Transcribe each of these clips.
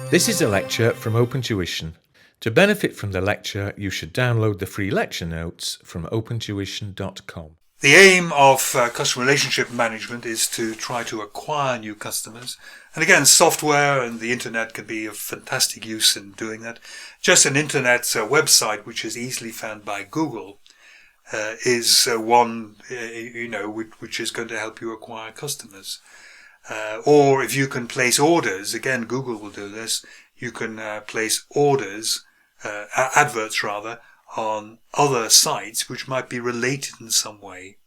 This is a lecture from OpenTuition. To benefit from the lecture, you should download the free lecture notes from opentuition.com. The aim of customer relationship management is to try to acquire new customers. And again, software and the internet can be of fantastic use in doing that. Just an internet website which is easily found by Google is one which is going to help you acquire customers. Or if you can place orders, again, Google will do this, you can place orders, adverts rather, on other sites which might be related in some way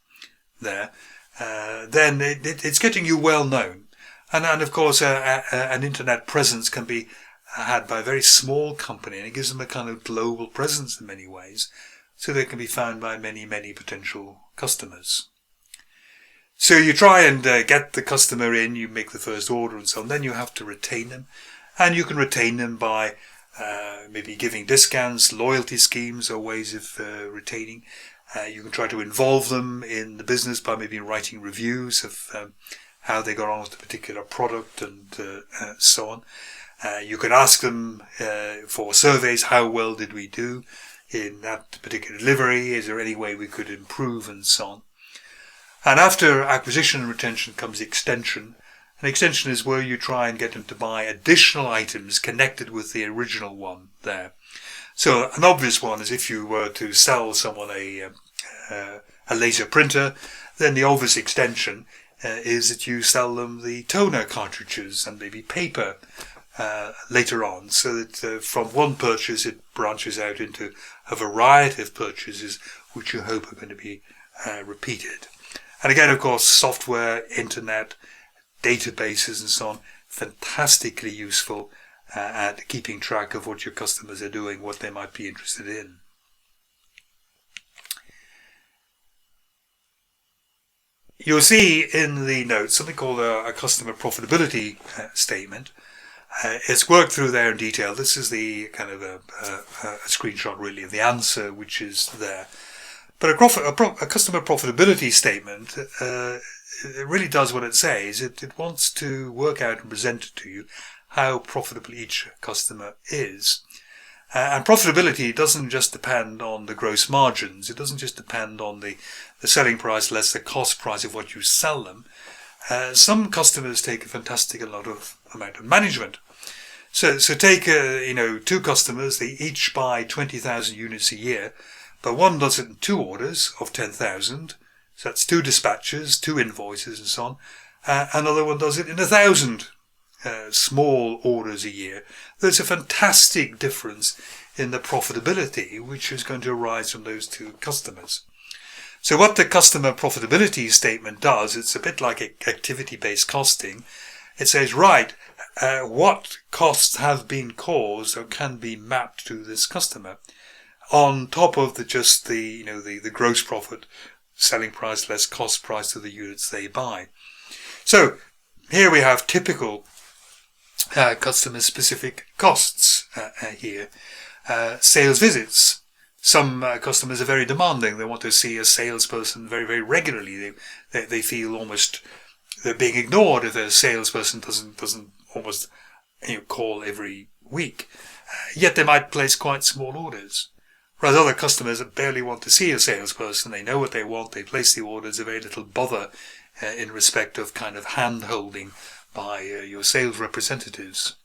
there, then it's getting you well known. And of course, an internet presence can be had by a very small company, and it gives them a kind of global presence in many ways, so they can be found by many, many potential customers. So you try and get the customer in, you make the first order and so on, then you have to retain them. And you can retain them by maybe giving discounts, loyalty schemes are ways of retaining. You can try to involve them in the business by maybe writing reviews of how they got on with the particular product and so on. You can ask them for surveys, how well did we do in that particular delivery, is there any way we could improve and so on. And after acquisition and retention comes extension. An extension is where you try and get them to buy additional items connected with the original one there. So an obvious one is if you were to sell someone a laser printer, then the obvious extension is that you sell them the toner cartridges and maybe paper later on, so that from one purchase it branches out into a variety of purchases which you hope are going to be repeated. And again, of course, software, internet, databases and so on, fantastically useful at keeping track of what your customers are doing, what they might be interested in. You'll see in the notes something called a customer profitability statement. It's worked through there in detail. This is the kind of a screenshot really of the answer which is there. But a customer profitability statement it really does what it says. It wants to work out and present to you how profitable each customer is. And profitability doesn't just depend on the gross margins. It doesn't just depend on the selling price less the cost price of what you sell them. Some customers take a fantastic amount of management. So take two customers. They each buy 20,000 units a year, but one does it in 2 orders of 10,000. So that's 2 dispatches, 2 invoices and so on. Another one does it in 1,000 small orders a year. There's a fantastic difference in the profitability which is going to arise from those 2 customers. So what the customer profitability statement does, it's a bit like activity-based costing. It says, right, what costs have been caused or can be mapped to this customer on top of the gross profit, selling price less cost price of the units they buy. So here we have typical customer specific costs here. Sales visits. Some customers are very demanding. They want to see a salesperson very, very regularly. They feel almost they're being ignored if a salesperson doesn't almost call every week. Yet they might place quite small orders. Whereas other customers barely want to see a salesperson. They know what they want. They place the orders. There's very little bother in respect of kind of hand-holding by your sales representatives.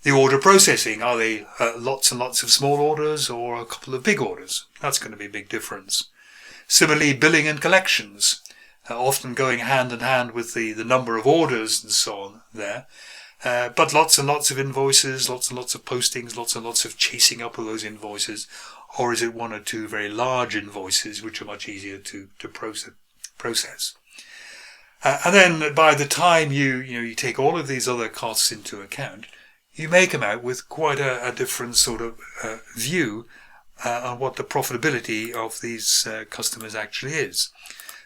The order processing. Are they lots and lots of small orders or a couple of big orders? That's going to be a big difference. Similarly, billing and collections. Often going hand in hand with the number of orders and so on there. But lots and lots of invoices, lots and lots of postings, lots and lots of chasing up of those invoices. Or is it 1 or 2 very large invoices which are much easier to process? And then by the time you take all of these other costs into account, you may come out with quite a different sort of view on what the profitability of these customers actually is.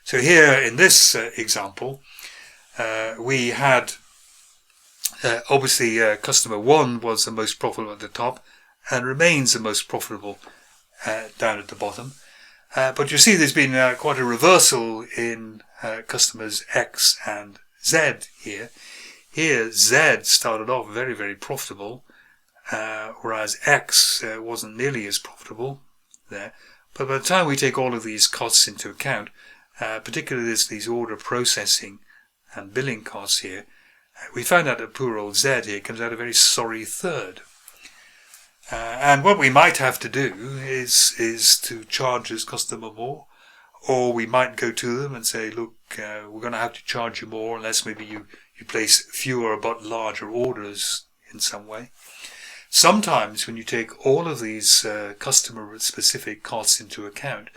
So here in this example, we had obviously customer 1 was the most profitable at the top and remains the most profitable down at the bottom. But you see there's been quite a reversal in customers X and Z here. here Z started off very, very profitable, whereas X wasn't nearly as profitable there. But by the time we take all of these costs into account, particularly these order processing and billing costs here, we find out that poor old Z here comes out a very sorry third. And what we might have to do is to charge this customer more, or we might go to them and say, look, we're going to have to charge you more unless maybe you place fewer but larger orders in some way. Sometimes when you take all of these customer-specific costs into account,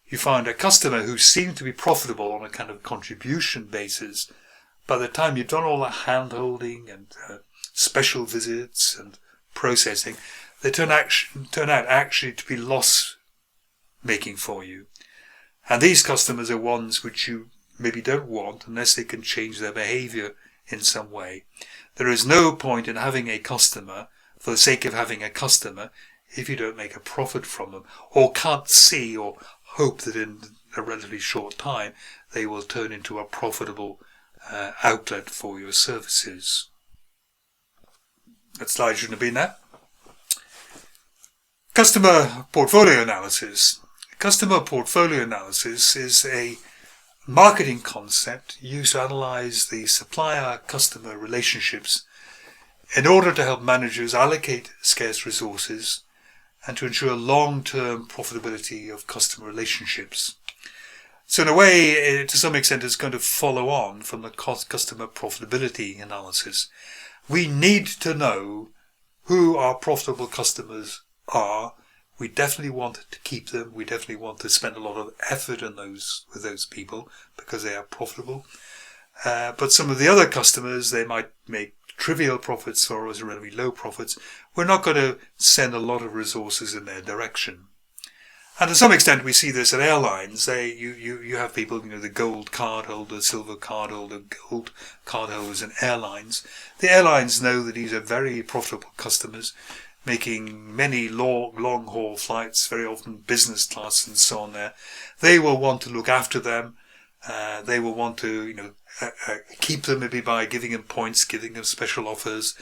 you find a customer who seemed to be profitable on a kind of contribution basis. By the time you've done all the hand-holding and special visits and processing, they turn out actually to be loss-making for you. And these customers are ones which you maybe don't want unless they can change their behavior in some way. There is no point in having a customer for the sake of having a customer if you don't make a profit from them, or can't see or hope that in a relatively short time they will turn into a profitable outlet for your services. That slide shouldn't have been there. Customer portfolio analysis. Customer portfolio analysis is a marketing concept used to analyze the supplier-customer relationships in order to help managers allocate scarce resources and to ensure long-term profitability of customer relationships. So in a way, to some extent, it's going to follow on from the customer profitability analysis. We need to know who our profitable customers are. We definitely want to keep them. We definitely want to spend a lot of effort on with those people because they are profitable. But some of the other customers, they might make trivial profits for us, or relatively low profits. We're not going to send a lot of resources in their direction. And to some extent, we see this at airlines. You have people, the gold card holder, silver card holder, gold card holders in airlines. The airlines know that these are very profitable customers, making many long haul flights, very often business class and so on there. They will want to look after them. They will want to, keep them maybe by giving them points, giving them special offers,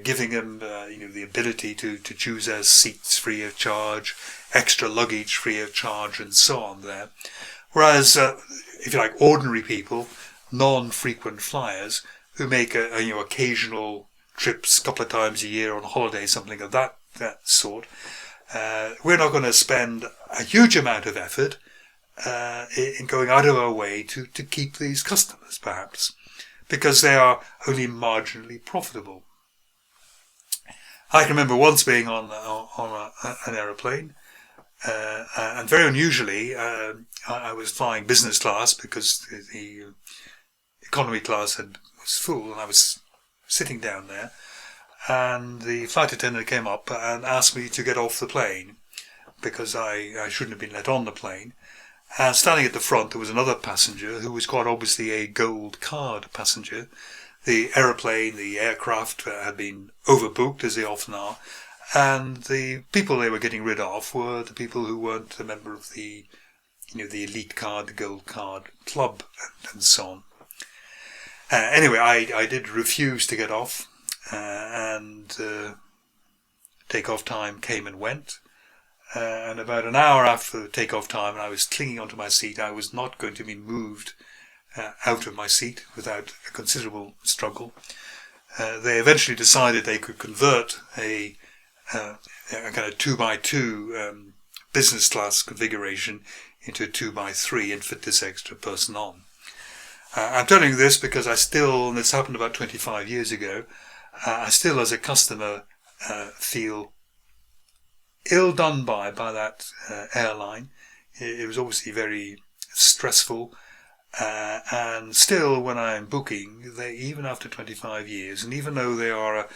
giving them, the ability to choose their seats free of charge, extra luggage free of charge, and so on there. Whereas, if you like, ordinary people, non-frequent flyers, who make occasional trips, a couple of times a year on holiday, something of that sort, we're not going to spend a huge amount of effort in going out of our way to keep these customers, perhaps, because they are only marginally profitable. I can remember once being on an aeroplane, and very unusually, I was flying business class because the economy class was full, and I was sitting down there, and the flight attendant came up and asked me to get off the plane because I shouldn't have been let on the plane. And standing at the front, there was another passenger who was quite obviously a gold card passenger. The aeroplane, the aircraft had been overbooked, as they often are, and the people they were getting rid of were the people who weren't a member of the elite card, the gold card club, and so on. Anyway, I did refuse to get off, and takeoff time came and went. And about an hour after the takeoff time, and I was clinging onto my seat, I was not going to be moved out of my seat without a considerable struggle. They eventually decided they could convert a kind of 2x2 business class configuration into a 2x3 and fit this extra person on. I'm telling you this because I still, and this happened about 25 years ago, I still as a customer feel ill done by that airline. It was obviously very stressful, and still when I'm booking, even after 25 years, and even though they are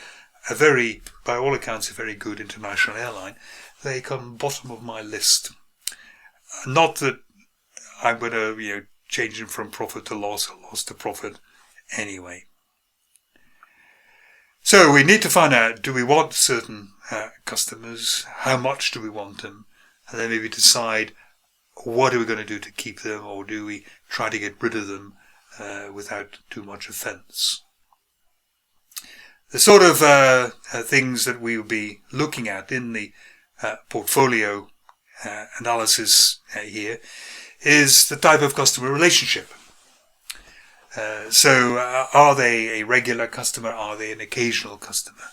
a very, by all accounts, a very good international airline, they come bottom of my list. Not that I'm going to change them from profit to loss or loss to profit anyway. So we need to find out, do we want certain customers? How much do we want them? And then maybe decide what are we going to do to keep them, or do we try to get rid of them without too much offence? The sort of things that we will be looking at in the portfolio analysis here is the type of customer relationship. So are they a regular customer? Are they an occasional customer?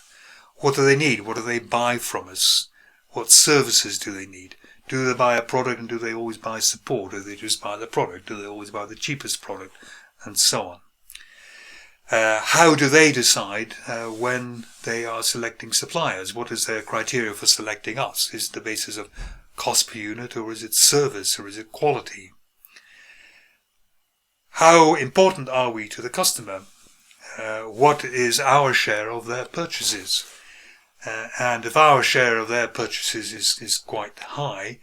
What do they need? What do they buy from us? What services do they need? Do they buy a product and do they always buy support? Do they just buy the product? Do they always buy the cheapest product? And so on. How do they decide when they are selecting suppliers? What is their criteria for selecting us? Is it the basis of cost per unit, or is it service, or is it quality? How important are we to the customer? What is our share of their purchases? And if our share of their purchases is quite high,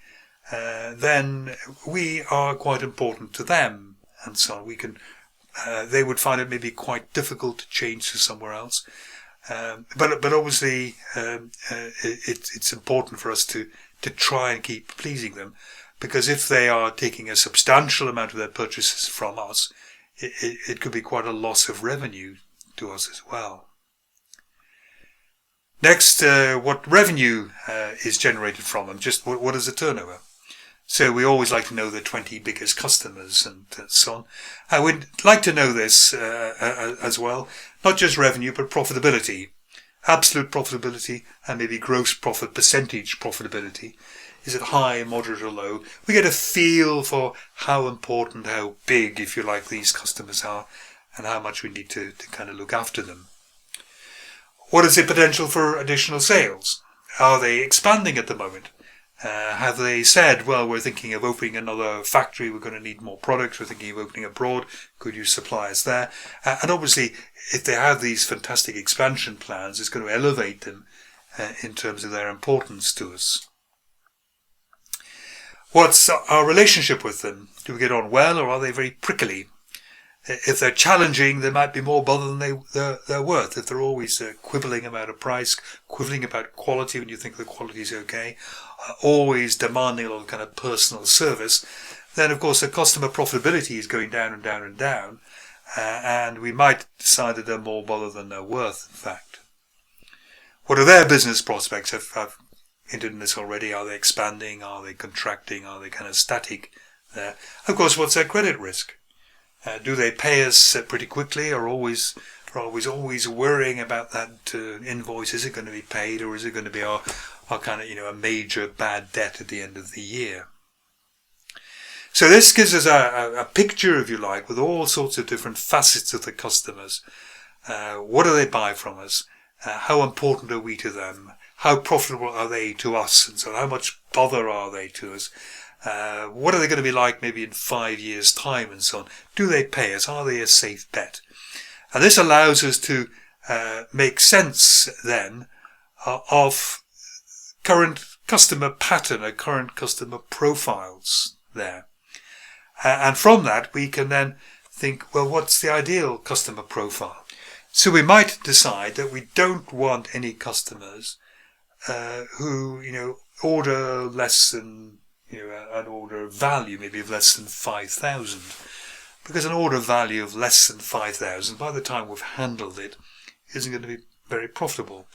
then we are quite important to them, and so we can. They would find it maybe quite difficult to change to somewhere else, but obviously it's important for us to try and keep pleasing them, because if they are taking a substantial amount of their purchases from us, it could be quite a loss of revenue to us as well. Next, what revenue is generated from them? Just what is the turnover? So we always like to know the 20 biggest customers and so on. I would like to know this as well, not just revenue, but profitability, absolute profitability, and maybe gross profit percentage profitability. Is it high, moderate, or low? We get a feel for how important, how big, if you like, these customers are, and how much we need to kind of look after them. What is the potential for additional sales? Are they expanding at the moment? Have they said, well, we're thinking of opening another factory, we're going to need more products, we're thinking of opening abroad, could you supply us there? And obviously, if they have these fantastic expansion plans, it's going to elevate them in terms of their importance to us. What's our relationship with them? Do we get on well, or are they very prickly? If they're challenging, there might be more bother than they're worth. If they're always quibbling about a price, quibbling about quality when you think the quality is okay, always demanding a lot of kind of personal service, then of course the customer profitability is going down and down and down, and we might decide that they're more bother than they're worth, in fact. What are their business prospects? I've hinted in this already. Are they expanding? Are they contracting? Are they kind of static there? Of course, what's their credit risk? Do they pay us pretty quickly, or always worrying about that invoice? Is it going to be paid, or is it going to be our kind of, a major bad debt at the end of the year? So this gives us a picture, if you like, with all sorts of different facets of the customers. What do they buy from us? How important are we to them? How profitable are they to us? And so how much bother are they to us? What are they going to be like maybe in 5 years' time, and so on? Do they pay us? Are they a safe bet? And this allows us to make sense then of current customer pattern, or current customer profiles there. And from that, we can then think, well, what's the ideal customer profile? So we might decide that we don't want any customers who, order less than, an order value maybe of less than 5,000. Because an order value of less than 5,000, by the time we've handled it, isn't going to be very profitable.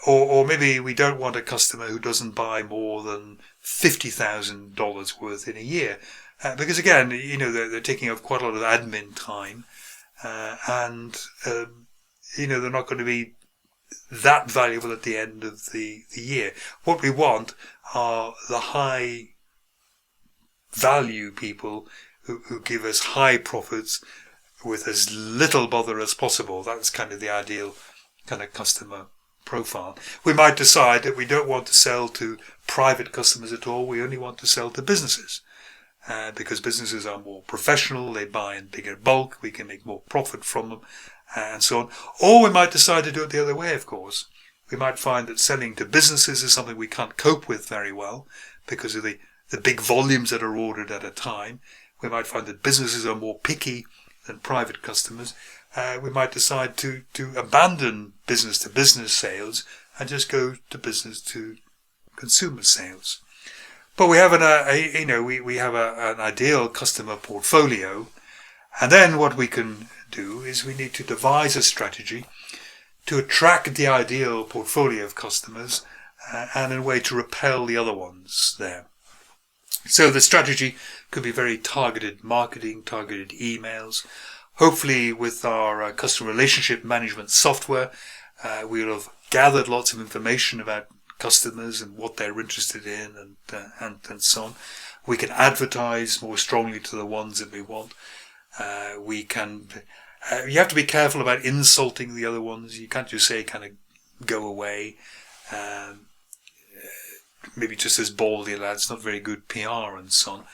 Or maybe we don't want a customer who doesn't buy more than $50,000 worth in a year. Because again, they're taking up quite a lot of admin time. And they're not going to be that valuable at the end of the year. What we want are the high value people who give us high profits with as little bother as possible. That's kind of the ideal kind of customer profile. We might decide that we don't want to sell to private customers at all. We only want to sell to businesses. Because businesses are more professional, they buy in bigger bulk, we can make more profit from them, and so on. Or we might decide to do it the other way, of course. We might find that selling to businesses is something we can't cope with very well because of the big volumes that are ordered at a time. We might find that businesses are more picky than private customers. We might decide to abandon business-to-business sales and just go to business-to-consumer sales. But we have we have an ideal customer portfolio, and then what we can do is we need to devise a strategy to attract the ideal portfolio of customers and in a way to repel the other ones there. So the strategy could be very targeted marketing, targeted emails. Hopefully with our customer relationship management software, we'll have gathered lots of information about customers and what they're interested in and so on. We can advertise more strongly to the ones that we want. You have to be careful about insulting the other ones. You can't just say kind of go away. Maybe just as baldly, that's not very good PR and so on.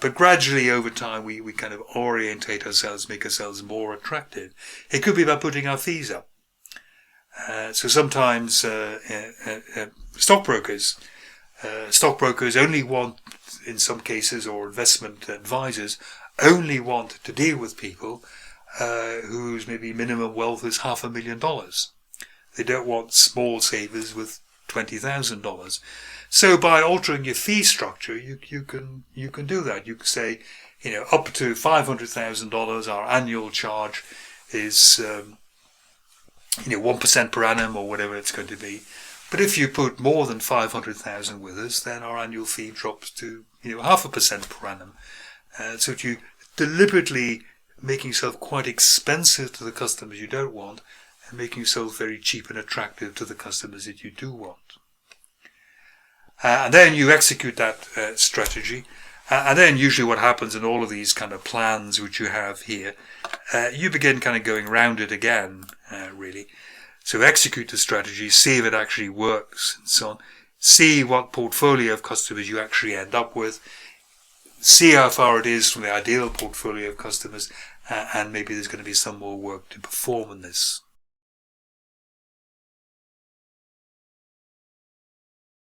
But gradually over time, we kind of orientate ourselves, make ourselves more attractive. It could be about putting our fees up. So sometimes stockbrokers only want, in some cases, or investment advisors only want to deal with people whose maybe minimum wealth is $500,000. They don't want small savers with $20,000. So by altering your fee structure, you can do that. You can say, up to $500,000, our annual charge is 1% per annum or whatever it's going to be. But if you put more than 500,000 with us, then our annual fee drops to 0.5% per annum. So you deliberately making yourself quite expensive to the customers you don't want, and making yourself very cheap and attractive to the customers that you do want. And then you execute that strategy. And then usually what happens in all of these kind of plans which you have here, you begin kind of going round it again, really. So execute the strategy, see if it actually works, and so on. See what portfolio of customers you actually end up with. See how far it is from the ideal portfolio of customers, and maybe there's going to be some more work to perform on this.